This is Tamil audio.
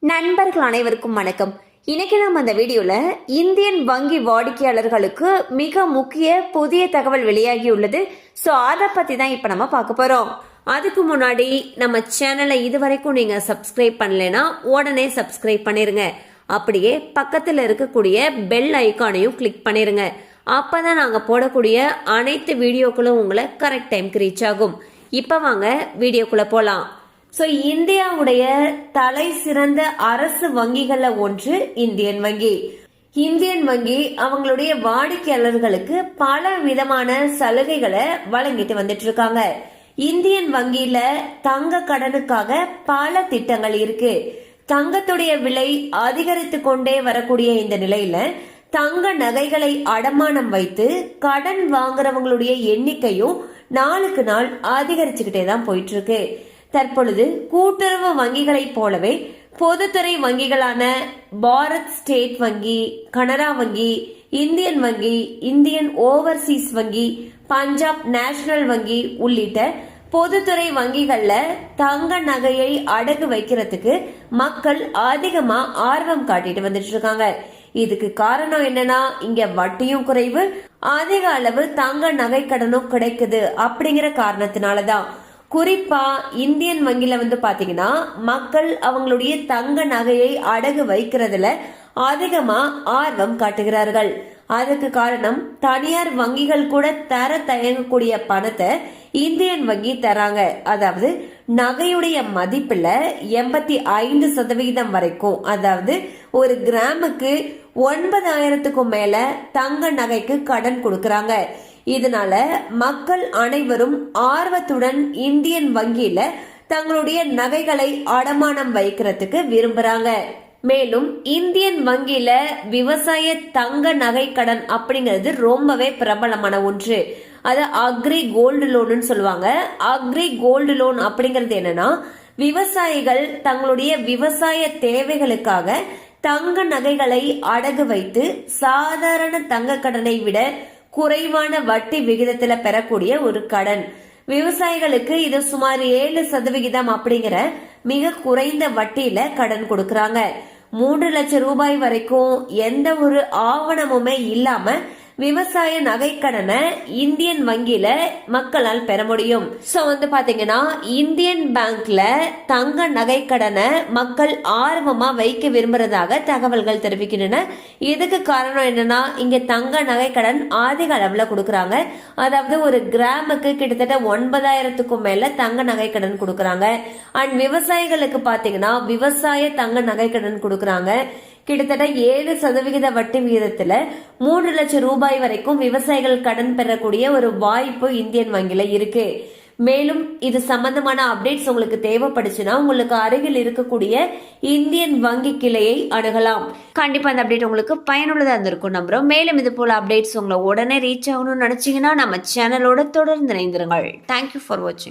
நண்பர்கள் அனைவருக்கும் வணக்கம். இன்னைக்கு நம்ம அந்த வீடியோல இந்தியன் வங்கி வாடிக்கையாளர்களுக்கு மிக முக்கிய புதிய தகவல் வெளியாகி உள்ளது. ஸோ அதை பத்தி தான் இப்ப நம்ம பார்க்க போறோம். அதுக்கு முன்னாடி நம்ம சேனலை இதுவரைக்கும் நீங்க சப்ஸ்கிரைப் பண்ணலைன்னா உடனே சப்ஸ்கிரைப் பண்ணிருங்க. அப்படியே பக்கத்துல இருக்கக்கூடிய பெல் ஐக்கானையும் கிளிக் பண்ணிருங்க. அப்பதான் நாங்க போடக்கூடிய அனைத்து வீடியோக்களும் உங்களை கரெக்ட் டைம்க்கு ரீச் ஆகும். இப்ப வாங்க வீடியோக்குள்ள போலாம். ஸோ இந்தியாவுடைய தலை சிறந்த அரசு வங்கிகள்ல ஒன்று இந்தியன் வங்கி. இந்தியன் வங்கி அவங்களுடைய வாடிக்கையாளர்களுக்கு பல விதமான சலுகைகளை வழங்கிட்டு வந்துட்டு இருக்காங்க. இந்தியன் வங்கியில தங்க கடனுக்காக பல திட்டங்கள் இருக்கு. தங்கத்துடைய விலை அதிகரித்து கொண்டே வரக்கூடிய இந்த நிலையில தங்க நகைகளை அடமானம் வைத்து கடன் வாங்குறவங்களுடைய எண்ணிக்கையும் நாளுக்கு நாள் அதிகரிச்சுக்கிட்டே தான் போயிட்டு இருக்கு. தற்பொழுது கூட்டுறவு வங்கிகளை போலவே பொதுத்துறை வங்கிகளான பாரத் ஸ்டேட் வங்கி, கனரா வங்கி, இந்தியன் வங்கி, இந்தியன் ஓவர்சீஸ் வங்கி, பஞ்சாப் நேஷனல் வங்கி உள்ளிட்ட பொதுத்துறை வங்கிகள்ல தங்க நகையை அடகு வைக்கிறதுக்கு மக்கள் அதிகமா ஆர்வம் காட்டிட்டு வந்துட்டு இருக்காங்க. இதுக்கு காரணம் என்னன்னா, இங்க வட்டியும் குறைவு, அதிக அளவு தங்க நகை கடனும் கிடைக்குது அப்படிங்கிற காரணத்தினாலதான். குறிப்பா இந்தியன் வங்கியில பாத்தீங்கன்னா மக்கள் அவங்களுடைய தங்க நகையை அடகு வைக்கிறதுல அதிகமா ஆர்வம் காட்டுகிறார்கள். அதுக்கு காரணம் தனியார் வங்கிகள் கூட தர தயங்கக்கூடிய பணத்தை இந்தியன் வங்கி தராங்க. அதாவது நகையுடைய மதிப்புல 85% வரைக்கும், அதாவது ஒரு கிராமுக்கு 9,000க்கும் மேல தங்க நகைக்கு கடன் கொடுக்கறாங்க. இதனால மக்கள் அனைவரும் ஆர்வத்துடன் இந்தியன் வங்கியில தங்களுடைய நகைகளை அடமானம் வைக்கிறதுக்கு விரும்புறாங்க. மேலும் இந்தியன் வங்கியில விவசாய தங்க நகை கடன் அப்படிங்கிறது ரொம்பவே பிரபலமான ஒன்று. அது அக்ரி கோல்டு லோன் சொல்லுவாங்க. அக்ரி கோல்டு லோன் அப்படிங்கிறது என்னன்னா, விவசாயிகள் தங்களுடைய விவசாய தேவைகளுக்காக தங்க நகைகளை அடகு வைத்து சாதாரண தங்க கடனை விட குறைவான வட்டி விகிதத்துல பெறக்கூடிய ஒரு கடன். விவசாயிகளுக்கு இது சுமார் 7% அப்படிங்கிற மிக குறைந்த வட்டியில கடன் கொடுக்கறாங்க. 3 லட்சம் ரூபாய் வரைக்கும் எந்த ஒரு ஆவணமுமே இல்லாம விவசாய நகை கடனை இந்தியன் வங்கியில மக்களால் பெற முடியும். சோ பாத்தீங்கன்னா இந்தியன் பேங்க்ல தங்க நகை கடனை மக்கள் ஆர்வமா வைக்க விரும்புறதாக தகவல்கள் தெரிவிக்கின்றன. இதுக்கு காரணம் என்னன்னா, இங்க தங்க நகை கடன் அதிக அளவுல கொடுக்கறாங்க. அதாவது ஒரு கிராமுக்கு கிட்டத்தட்ட 9,000க்கும் மேல தங்க நகை கடன் கொடுக்கறாங்க. அண்ட் விவசாயிகளுக்கு பாத்தீங்கன்னா விவசாய தங்க நகை கடன் கொடுக்கறாங்க. கிட்டத்தட்ட 7% வட்டி விகிதத்துல 3 லட்சம் ரூபாய் வரைக்கும் விவசாயிகள் கடன் பெறக்கூடிய ஒரு வாய்ப்பு இந்தியன் வங்கியில இருக்கு. மேலும் இது சம்பந்தமான அப்டேட்ஸ் உங்களுக்கு தேவைப்படுச்சுன்னா உங்களுக்கு அருகில் இருக்கக்கூடிய இந்தியன் வங்கி கிளையை அணுகலாம். கண்டிப்பா அந்த அப்டேட் உங்களுக்கு பயனுள்ளதா இருந்திருக்கும் நம்புறோம். மேலும் இது போல அப்டேட்ஸ் உங்களை உடனே ரீச் ஆகணும்னு நினைச்சீங்கன்னா நம்ம சேனலோட தொடர்ந்து இணைந்திருங்கள். தேங்க்யூ ஃபார் வாட்சிங்.